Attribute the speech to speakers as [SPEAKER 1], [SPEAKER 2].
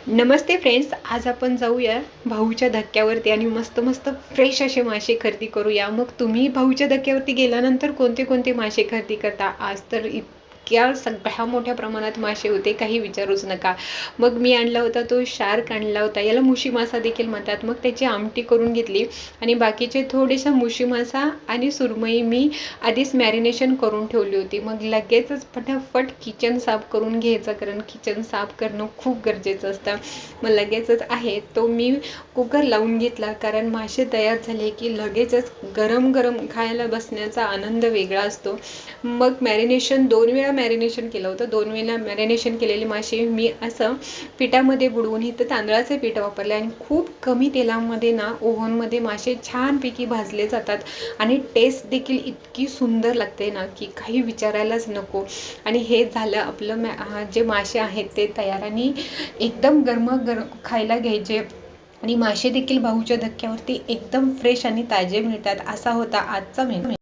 [SPEAKER 1] नमस्ते friends, आज आपण जाऊया भाऊच्या धक्क्यावरती आणि मस्त मस्त फ्रेश असे मासे खरेदी करूया. मग तुम्ही भाऊच्या धक्क्यावरती गेल्यानंतर कोणते कोणते मासे खरेदी करता? आज तर इतक्या सगळ्या मोठ्या प्रमाणात मासे होते, काही विचारूच नका. मग मी आणला होता तो शार्क आणला होता, याला मुशी मासा देखील म्हणतात. मग त्याची आमटी करून घेतली आणि बाकीचे थोडेसा मुशी मासा आणि सुरमई मी आधीच मॅरिनेशन करून ठेवली होती. मग लगेचच फटाफट किचन साफ करून घ्यायचं, कारण किचन साफ करणं खूप गरजेचं असतं. मग लगेचच आहे तो मी कुकर लावून घेतला, कारण मासे तयार झाले की लगेचच गरम गरम खायला बसण्याचा आनंद वेगळा असतो. मग मॅरिनेशन 2 वेळा मॅरिनेशन केलं होतं. 2 वेळा मॅरिनेशन केलेले मासे मी असं पिठामध्ये बुडवून, इथं तांदळाचे पीठ वापरले आणि खूप कमी तेलामध्ये ना ओव्हनमध्ये मासे छानपैकी भाजले जातात आणि टेस्ट देखील इतकी सुंदर लागते ना की काही विचारायलाच नको. आणि हे झालं आपलं जे मासे आहेत ते तयार आणि एकदम गरमागरम खायला घ्यायचे. आणि मासे देखील भाऊच्या धक्क्यावरती एकदम फ्रेश आणि ताजे मिळतात. असा होता आजचा मेनू.